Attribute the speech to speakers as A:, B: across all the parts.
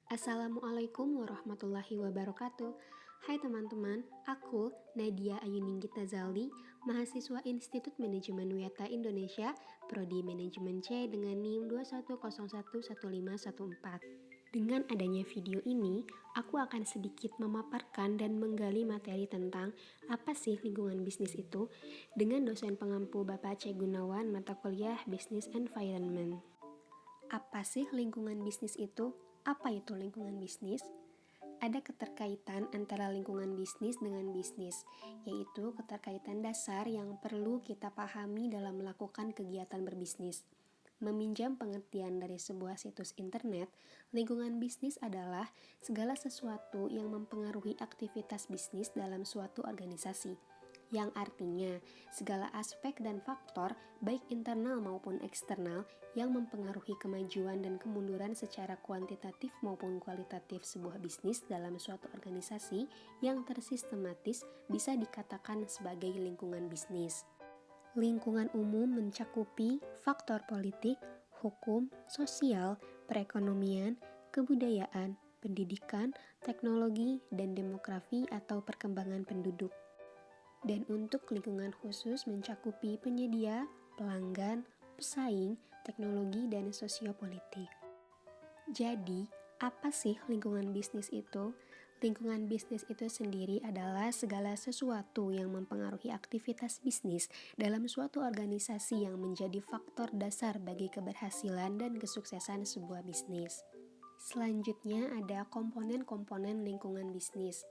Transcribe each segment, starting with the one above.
A: Assalamualaikum warahmatullahi wabarakatuh. Hai teman-teman, aku Nadia Ayuninggit Nazali, mahasiswa Institut Manajemen Wiyata Indonesia, Prodi Manajemen C dengan NIM 210115114. Dengan adanya video ini, aku akan sedikit memaparkan dan menggali materi tentang apa sih lingkungan bisnis itu dengan dosen pengampu Bapak C. Gunawan mata kuliah Business Environment. Apa sih lingkungan bisnis itu? Apa itu lingkungan bisnis? Ada keterkaitan antara lingkungan bisnis dengan bisnis, yaitu keterkaitan dasar yang perlu kita pahami dalam melakukan kegiatan berbisnis. Meminjam pengertian dari sebuah situs internet, lingkungan bisnis adalah segala sesuatu yang mempengaruhi aktivitas bisnis dalam suatu organisasi, yang artinya segala aspek dan faktor baik internal maupun eksternal yang mempengaruhi kemajuan dan kemunduran secara kuantitatif maupun kualitatif sebuah bisnis dalam suatu organisasi yang tersistematis bisa dikatakan sebagai lingkungan bisnis. Lingkungan umum mencakupi faktor politik, hukum, sosial, perekonomian, kebudayaan, pendidikan, teknologi, dan demografi atau perkembangan penduduk. Dan untuk lingkungan khusus mencakupi penyedia, pelanggan, pesaing, teknologi, dan sosiopolitik. Jadi, apa sih lingkungan bisnis itu? Lingkungan bisnis itu sendiri adalah segala sesuatu yang mempengaruhi aktivitas bisnis dalam suatu organisasi yang menjadi faktor dasar bagi keberhasilan dan kesuksesan sebuah bisnis. Selanjutnya ada komponen-komponen lingkungan bisnis.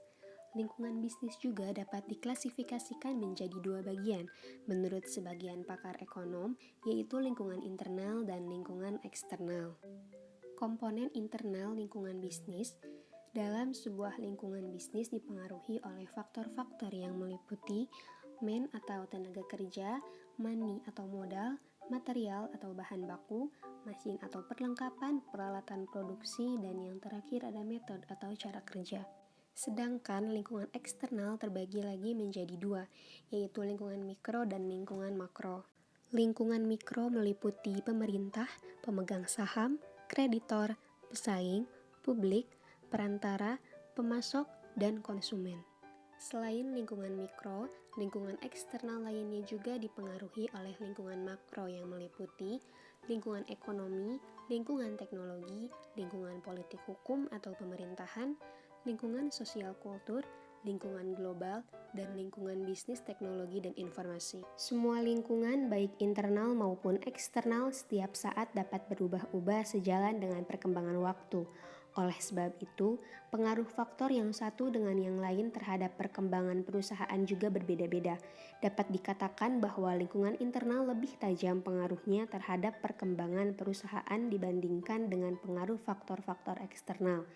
A: Lingkungan bisnis juga dapat diklasifikasikan menjadi dua bagian menurut sebagian pakar ekonom, yaitu lingkungan internal dan lingkungan eksternal. Komponen internal lingkungan bisnis dalam sebuah lingkungan bisnis dipengaruhi oleh faktor-faktor yang meliputi man atau tenaga kerja, money atau modal, material atau bahan baku, mesin atau perlengkapan, peralatan produksi, dan yang terakhir ada metode atau cara kerja. Sedangkan lingkungan eksternal terbagi lagi menjadi dua, yaitu lingkungan mikro dan lingkungan makro. Lingkungan mikro meliputi pemerintah, pemegang saham, kreditor, pesaing, publik, perantara, pemasok, dan konsumen. Selain lingkungan mikro, lingkungan eksternal lainnya juga dipengaruhi oleh lingkungan makro yang meliputi lingkungan ekonomi, lingkungan teknologi, lingkungan politik hukum atau pemerintahan, lingkungan sosial kultur, lingkungan global, dan lingkungan bisnis teknologi dan informasi. Semua lingkungan baik internal maupun eksternal setiap saat dapat berubah-ubah sejalan dengan perkembangan waktu. Oleh sebab itu, pengaruh faktor yang satu dengan yang lain terhadap perkembangan perusahaan juga berbeda-beda. Dapat dikatakan bahwa lingkungan internal lebih tajam pengaruhnya terhadap perkembangan perusahaan dibandingkan dengan pengaruh faktor-faktor eksternal.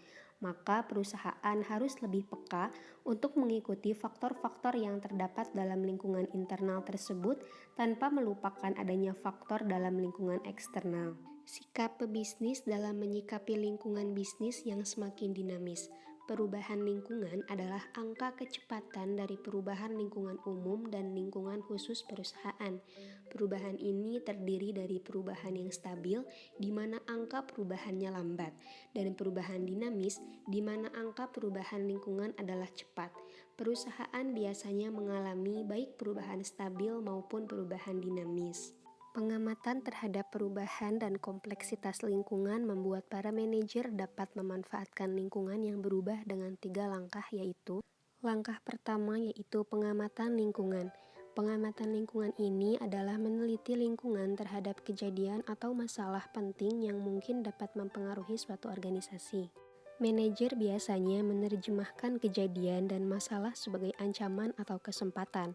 A: Maka perusahaan harus lebih peka untuk mengikuti faktor-faktor yang terdapat dalam lingkungan internal tersebut tanpa melupakan adanya faktor dalam lingkungan eksternal. Sikap pebisnis dalam menyikapi lingkungan bisnis yang semakin dinamis. Perubahan lingkungan adalah angka kecepatan dari perubahan lingkungan umum dan lingkungan khusus perusahaan. Perubahan ini terdiri dari perubahan yang stabil, di mana angka perubahannya lambat, dan perubahan dinamis, di mana angka perubahan lingkungan adalah cepat. Perusahaan biasanya mengalami baik perubahan stabil maupun perubahan dinamis. Pengamatan terhadap perubahan dan kompleksitas lingkungan membuat para manajer dapat memanfaatkan lingkungan yang berubah dengan 3 langkah, yaitu langkah pertama yaitu pengamatan lingkungan. Pengamatan lingkungan ini adalah meneliti lingkungan terhadap kejadian atau masalah penting yang mungkin dapat mempengaruhi suatu organisasi. Manajer biasanya menerjemahkan kejadian dan masalah sebagai ancaman atau kesempatan.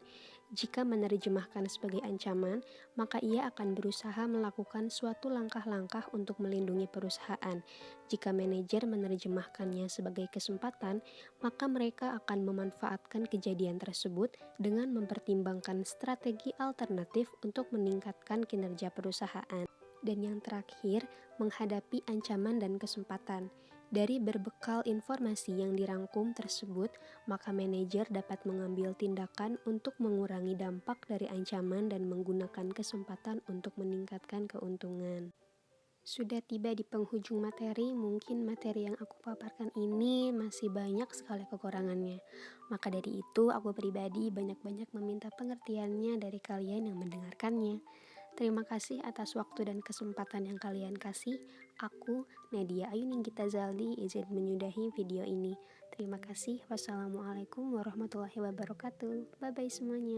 A: Jika menerjemahkan sebagai ancaman, maka ia akan berusaha melakukan suatu langkah-langkah untuk melindungi perusahaan. Jika manajer menerjemahkannya sebagai kesempatan, maka mereka akan memanfaatkan kejadian tersebut dengan mempertimbangkan strategi alternatif untuk meningkatkan kinerja perusahaan. Dan yang terakhir, menghadapi ancaman dan kesempatan. Dari berbekal informasi yang dirangkum tersebut, maka manajer dapat mengambil tindakan untuk mengurangi dampak dari ancaman dan menggunakan kesempatan untuk meningkatkan keuntungan. Sudah tiba di penghujung materi, mungkin materi yang aku paparkan ini masih banyak sekali kekurangannya. Maka dari itu, aku pribadi banyak-banyak meminta pengertiannya dari kalian yang mendengarkannya. Terima kasih atas waktu dan kesempatan yang kalian kasih. Aku, Nadia Ayuninggita Zaldi, izin menyudahi video ini. Terima kasih. Wassalamualaikum warahmatullahi wabarakatuh. Bye-bye semuanya.